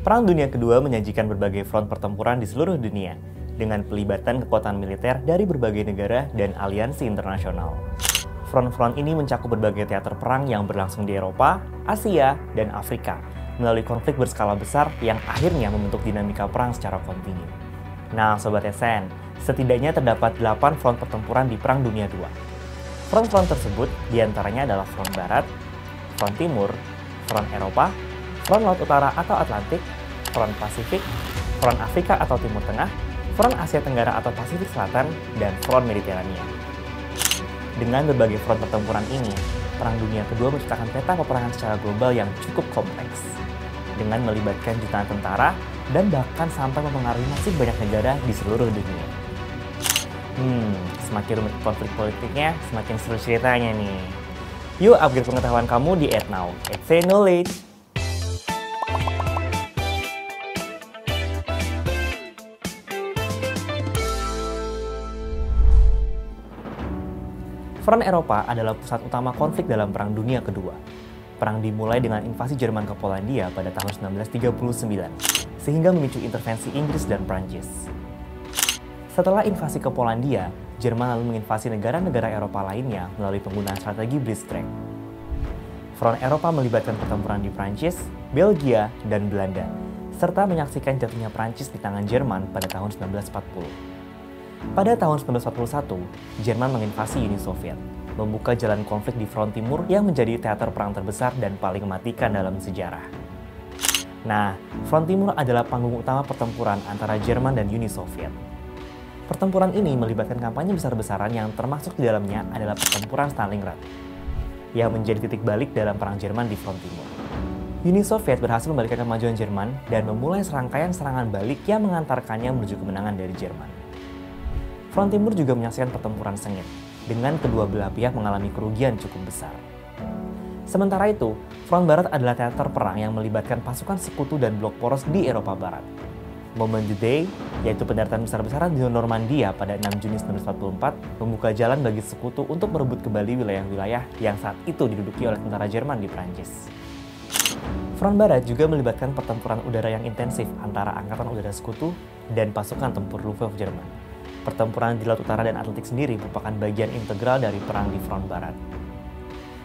Perang Dunia Kedua menyajikan berbagai front pertempuran di seluruh dunia, dengan pelibatan kekuatan militer dari berbagai negara dan aliansi internasional. Front-front ini mencakup berbagai teater perang yang berlangsung di Eropa, Asia, dan Afrika, melalui konflik berskala besar yang akhirnya membentuk dinamika perang secara kontinu. Nah, Sobat SN, setidaknya terdapat 8 front pertempuran di Perang Dunia II. Front-front tersebut diantaranya adalah Front Barat, Front Timur, Front Eropa, Front Laut Utara atau Atlantik, Front Pasifik, Front Afrika atau Timur Tengah, Front Asia Tenggara atau Pasifik Selatan, dan Front Mediterania. Dengan berbagai front pertempuran ini, Perang Dunia Kedua menciptakan peta peperangan secara global yang cukup kompleks, dengan melibatkan jutaan tentara dan bahkan sampai mempengaruhi nasib banyak negara di seluruh dunia. Semakin rumit konflik politiknya, semakin seru ceritanya nih. Yuk upgrade pengetahuan kamu di EdNow, EdSay Knowledge! Front Eropa adalah pusat utama konflik dalam Perang Dunia Kedua. Perang dimulai dengan invasi Jerman ke Polandia pada tahun 1939, sehingga memicu intervensi Inggris dan Prancis. Setelah invasi ke Polandia, Jerman lalu menginvasi negara-negara Eropa lainnya melalui penggunaan strategi Blitzkrieg. Front Eropa melibatkan pertempuran di Prancis, Belgia, dan Belanda, serta menyaksikan jatuhnya Prancis di tangan Jerman pada tahun 1940. Pada tahun 1941, Jerman menginvasi Uni Soviet, membuka jalan konflik di Front Timur yang menjadi teater perang terbesar dan paling mematikan dalam sejarah. Nah, Front Timur adalah panggung utama pertempuran antara Jerman dan Uni Soviet. Pertempuran ini melibatkan kampanye besar-besaran yang termasuk di dalamnya adalah pertempuran Stalingrad, yang menjadi titik balik dalam perang Jerman di Front Timur. Uni Soviet berhasil membalikkan kemajuan Jerman dan memulai serangkaian serangan balik yang mengantarkannya menuju kemenangan dari Jerman. Front Timur juga menyaksikan pertempuran sengit, dengan kedua belah pihak mengalami kerugian cukup besar. Sementara itu, Front Barat adalah teater perang yang melibatkan pasukan sekutu dan blok poros di Eropa Barat. Momen D-Day, yaitu pendaratan besar-besaran di Normandia pada 6 Juni 1944, membuka jalan bagi sekutu untuk merebut kembali wilayah-wilayah yang saat itu diduduki oleh tentara Jerman di Prancis. Front Barat juga melibatkan pertempuran udara yang intensif antara Angkatan Udara Sekutu dan pasukan tempur Luftwaffe Jerman. Pertempuran di Laut Utara dan Atlantik sendiri merupakan bagian integral dari perang di Front Barat.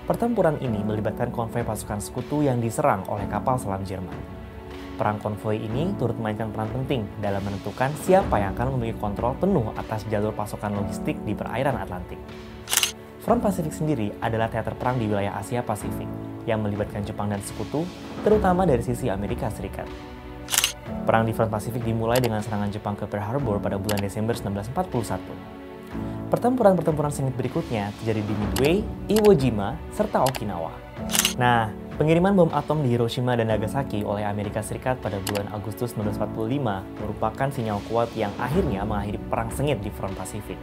Pertempuran ini melibatkan konvoi pasukan sekutu yang diserang oleh kapal selam Jerman. Perang konvoi ini turut memainkan peran penting dalam menentukan siapa yang akan memiliki kontrol penuh atas jalur pasokan logistik di perairan Atlantik. Front Pasifik sendiri adalah teater perang di wilayah Asia Pasifik yang melibatkan Jepang dan sekutu, terutama dari sisi Amerika Serikat. Perang di Front Pasifik dimulai dengan serangan Jepang ke Pearl Harbor pada bulan Desember 1941. Pertempuran-pertempuran sengit berikutnya terjadi di Midway, Iwo Jima, serta Okinawa. Nah, pengiriman bom atom di Hiroshima dan Nagasaki oleh Amerika Serikat pada bulan Agustus 1945 merupakan sinyal kuat yang akhirnya mengakhiri perang sengit di Front Pasifik.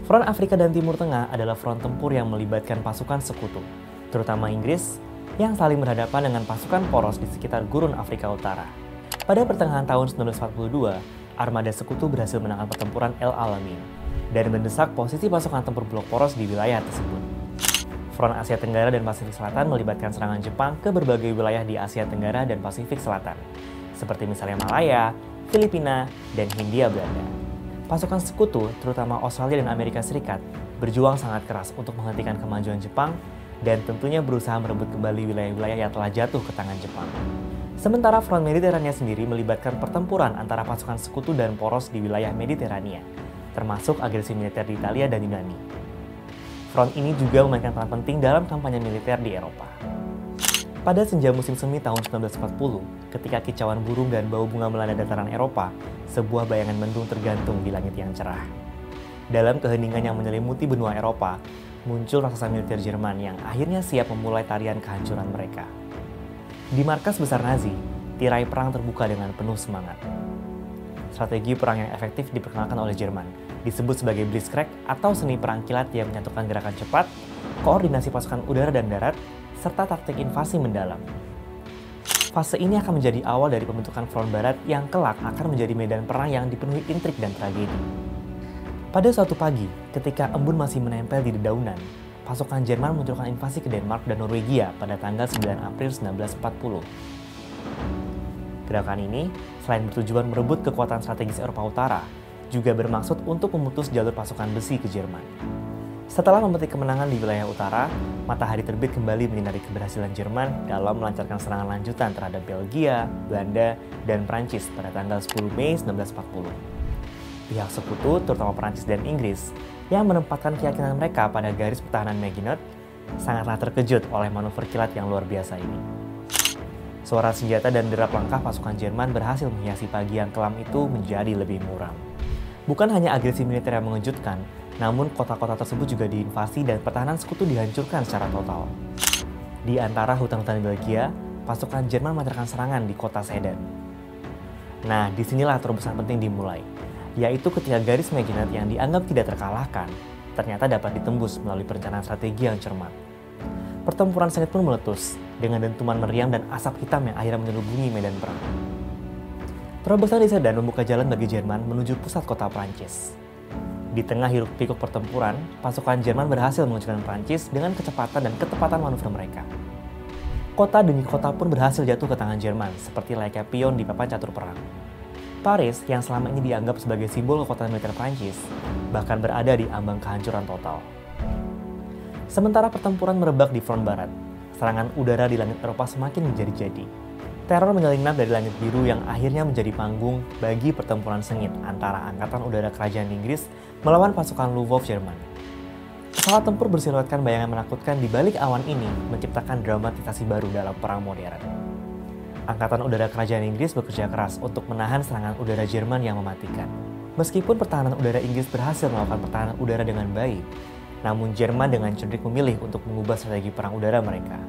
Front Afrika dan Timur Tengah adalah front tempur yang melibatkan pasukan sekutu, terutama Inggris, yang saling berhadapan dengan pasukan poros di sekitar gurun Afrika Utara. Pada pertengahan tahun 1942, armada sekutu berhasil menangkan pertempuran El Alamein dan mendesak posisi pasukan tempur blok poros di wilayah tersebut. Front Asia Tenggara dan Pasifik Selatan melibatkan serangan Jepang ke berbagai wilayah di Asia Tenggara dan Pasifik Selatan, seperti misalnya Malaya, Filipina, dan Hindia Belanda. Pasukan sekutu, terutama Australia dan Amerika Serikat, berjuang sangat keras untuk menghentikan kemajuan Jepang dan tentunya berusaha merebut kembali wilayah-wilayah yang telah jatuh ke tangan Jepang. Sementara Front Mediterania sendiri melibatkan pertempuran antara pasukan sekutu dan poros di wilayah Mediterania, termasuk agresi militer di Italia dan Yunani. Front ini juga memainkan peran penting dalam kampanye militer di Eropa. Pada senja musim semi tahun 1940, ketika kicauan burung dan bau bunga melanda dataran Eropa, sebuah bayangan mendung tergantung di langit yang cerah. Dalam keheningan yang menyelimuti benua Eropa, muncul raksasa militer Jerman yang akhirnya siap memulai tarian kehancuran mereka. Di markas besar Nazi, tirai perang terbuka dengan penuh semangat. Strategi perang yang efektif diperkenalkan oleh Jerman, disebut sebagai Blitzkrieg atau seni perang kilat yang menyatukan gerakan cepat, koordinasi pasukan udara dan darat, serta taktik invasi mendalam. Fase ini akan menjadi awal dari pembentukan Front Barat yang kelak akan menjadi medan perang yang dipenuhi intrik dan tragedi. Pada suatu pagi, ketika embun masih menempel di dedaunan, pasukan Jerman meluncurkan invasi ke Denmark dan Norwegia pada tanggal 9 April 1940. Gerakan ini, selain bertujuan merebut kekuatan strategis Eropa Utara, juga bermaksud untuk memutus jalur pasukan besi ke Jerman. Setelah memetik kemenangan di wilayah utara, matahari terbit kembali menyinari keberhasilan Jerman dalam melancarkan serangan lanjutan terhadap Belgia, Belanda, dan Prancis pada tanggal 10 Mei 1940. Pihak sekutu, terutama Prancis dan Inggris, yang menempatkan keyakinan mereka pada garis pertahanan Maginot, sangatlah terkejut oleh manuver kilat yang luar biasa ini. Suara senjata dan derap langkah pasukan Jerman berhasil menghiasi pagi yang kelam itu menjadi lebih muram. Bukan hanya agresi militer yang mengejutkan, namun kota-kota tersebut juga diinvasi dan pertahanan sekutu dihancurkan secara total. Di antara hutan-hutan Belgia, pasukan Jerman melancarkan serangan di kota Sedan. Nah, disinilah terobosan penting dimulai, yaitu ketika garis Maginot yang dianggap tidak terkalahkan, ternyata dapat ditembus melalui perencanaan strategi yang cermat. Pertempuran sengit pun meletus, dengan dentuman meriam dan asap hitam yang akhirnya menyelubungi medan perang. Terobosan di Sedan membuka jalan bagi Jerman menuju pusat kota Prancis. Di tengah hiruk-pikuk pertempuran, pasukan Jerman berhasil mengucurkan Prancis dengan kecepatan dan ketepatan manuver mereka. Kota demi kota pun berhasil jatuh ke tangan Jerman, seperti layaknya pion di papan catur perang. Paris, yang selama ini dianggap sebagai simbol kekuatan militer Prancis, bahkan berada di ambang kehancuran total. Sementara pertempuran merebak di front barat, serangan udara di langit Eropa semakin menjadi-jadi. Teror menyelinap dari langit biru yang akhirnya menjadi panggung bagi pertempuran sengit antara Angkatan Udara Kerajaan Inggris melawan pasukan Luftwaffe Jerman. Pesawat tempur bersiluetkan bayangan menakutkan di balik awan ini menciptakan dramatisasi baru dalam perang modern. Angkatan Udara Kerajaan Inggris bekerja keras untuk menahan serangan udara Jerman yang mematikan. Meskipun pertahanan udara Inggris berhasil melakukan pertahanan udara dengan baik, namun Jerman dengan cerdik memilih untuk mengubah strategi perang udara mereka.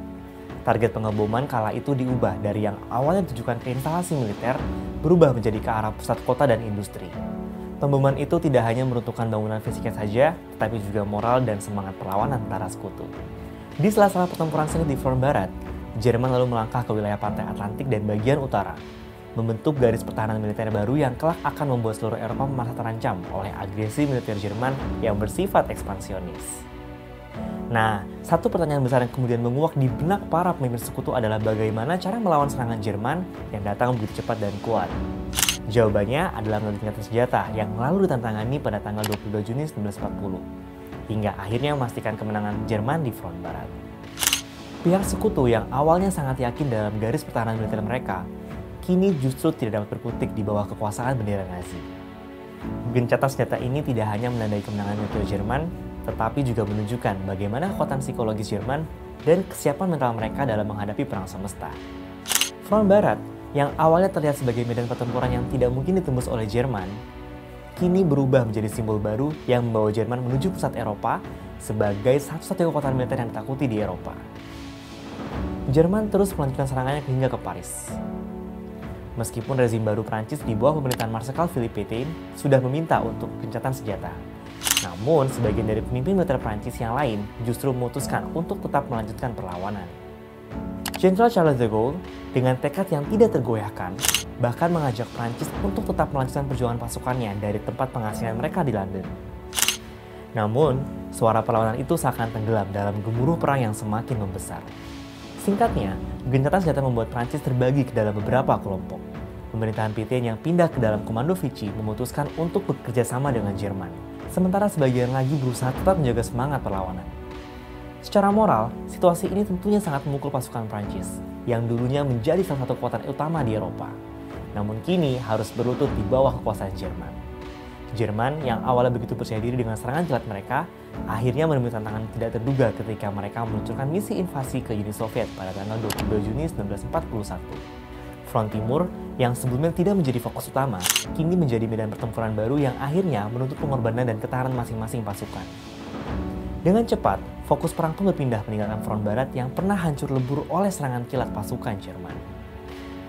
Target pengeboman kala itu diubah dari yang awalnya ditujukan ke instalasi militer, berubah menjadi ke arah pusat kota dan industri. Pemboman itu tidak hanya meruntuhkan bangunan fisiknya saja, tetapi juga moral dan semangat perlawanan tentara sekutu. Di sela-sela pertempuran sengit di front barat, Jerman lalu melangkah ke wilayah pantai Atlantik dan bagian utara, membentuk garis pertahanan militer baru yang kelak akan membuat seluruh Eropa merasa terancam oleh agresi militer Jerman yang bersifat ekspansionis. Nah, satu pertanyaan besar yang kemudian menguak di benak para pemimpin sekutu adalah bagaimana cara melawan serangan Jerman yang datang begitu cepat dan kuat. Jawabannya adalah melalui tingkatan senjata yang lalu ditantangani pada tanggal 22 Juni 1940, hingga akhirnya memastikan kemenangan Jerman di front barat. Pihak sekutu yang awalnya sangat yakin dalam garis pertahanan militer mereka, kini justru tidak dapat berkutik di bawah kekuasaan bendera Nazi. Gencatan senjata ini tidak hanya menandai kemenangan militer Jerman, tetapi juga menunjukkan bagaimana kekuatan psikologis Jerman dan kesiapan mental mereka dalam menghadapi perang semesta. Front Barat, yang awalnya terlihat sebagai medan pertempuran yang tidak mungkin ditembus oleh Jerman, kini berubah menjadi simbol baru yang membawa Jerman menuju pusat Eropa sebagai satu-satunya kekuatan militer yang ditakuti di Eropa. Jerman terus melanjutkan serangannya hingga ke Paris. Meskipun rezim baru Prancis di bawah pemerintahan Marsekal Philippe Pétain sudah meminta untuk gencatan senjata, namun sebagian dari pemimpin militer Prancis yang lain justru memutuskan untuk tetap melanjutkan perlawanan. Jenderal Charles de Gaulle dengan tekad yang tidak tergoyahkan bahkan mengajak Prancis untuk tetap melanjutkan perjuangan pasukannya dari tempat pengasingan mereka di London. Namun, suara perlawanan itu seakan tenggelam dalam gemuruh perang yang semakin membesar. Singkatnya, gencatan senjata membuat Prancis terbagi ke dalam beberapa kelompok. Pemerintahan Pétain yang pindah ke dalam Komando Vichy memutuskan untuk bekerja sama dengan Jerman, sementara sebagian lagi berusaha tetap menjaga semangat perlawanan. Secara moral, situasi ini tentunya sangat memukul pasukan Prancis, yang dulunya menjadi salah satu kekuatan utama di Eropa, namun kini harus berlutut di bawah kekuasaan Jerman. Jerman yang awalnya begitu percaya diri dengan serangan kilat mereka, akhirnya menemui tantangan tidak terduga ketika mereka meluncurkan misi invasi ke Uni Soviet pada tanggal 22 Juni 1941. Front Timur, yang sebelumnya tidak menjadi fokus utama, kini menjadi medan pertempuran baru yang akhirnya menuntut pengorbanan dan ketahanan masing-masing pasukan. Dengan cepat, fokus perang pun berpindah meninggalkan front barat yang pernah hancur lebur oleh serangan kilat pasukan Jerman.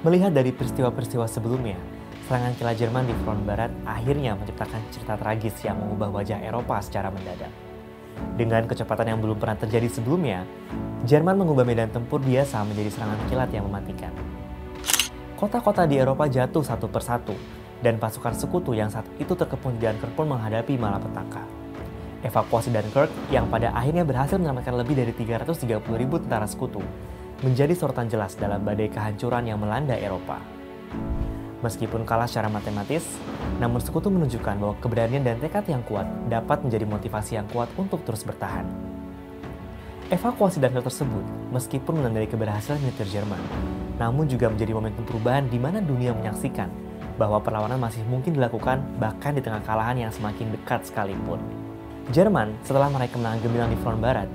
Melihat dari peristiwa-peristiwa sebelumnya, serangan kilat Jerman di front barat akhirnya menciptakan cerita tragis yang mengubah wajah Eropa secara mendadak. Dengan kecepatan yang belum pernah terjadi sebelumnya, Jerman mengubah medan tempur biasa menjadi serangan kilat yang mematikan. Kota-kota di Eropa jatuh satu persatu, dan pasukan sekutu yang saat itu terkepung di Dunkirk pun menghadapi malapetaka. Evakuasi Dunkirk yang pada akhirnya berhasil menyelamatkan lebih dari 330.000 tentara sekutu, menjadi sorotan jelas dalam badai kehancuran yang melanda Eropa. Meskipun kalah secara matematis, namun sekutu menunjukkan bahwa keberanian dan tekad yang kuat dapat menjadi motivasi yang kuat untuk terus bertahan. Evakuasi Dunkirk tersebut, meskipun menandai keberhasilan militer Jerman, namun juga menjadi momentum perubahan di mana dunia menyaksikan bahwa perlawanan masih mungkin dilakukan bahkan di tengah kalahan yang semakin dekat sekalipun. Jerman, setelah meraih kemenangan gemilang di front barat,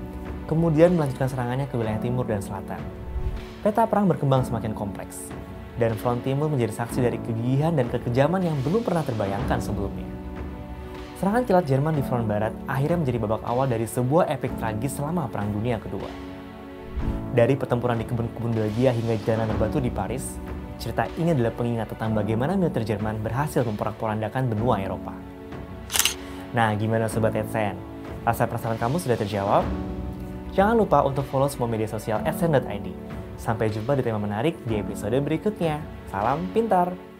kemudian melanjutkan serangannya ke wilayah timur dan selatan. Peta perang berkembang semakin kompleks, dan front timur menjadi saksi dari kegigihan dan kekejaman yang belum pernah terbayangkan sebelumnya. Serangan kilat Jerman di front barat akhirnya menjadi babak awal dari sebuah epik tragis selama Perang Dunia Kedua. Dari pertempuran di kebun-kebun Belgia hingga jalan berbatu di Paris, cerita ini adalah pengingat tentang bagaimana militer Jerman berhasil memporak-porandakan benua Eropa. Nah, gimana Sobat Adsense? Rasa penasaran kamu sudah terjawab? Jangan lupa untuk follow semua media sosial adsense.id. Sampai jumpa di tema menarik di episode berikutnya. Salam pintar!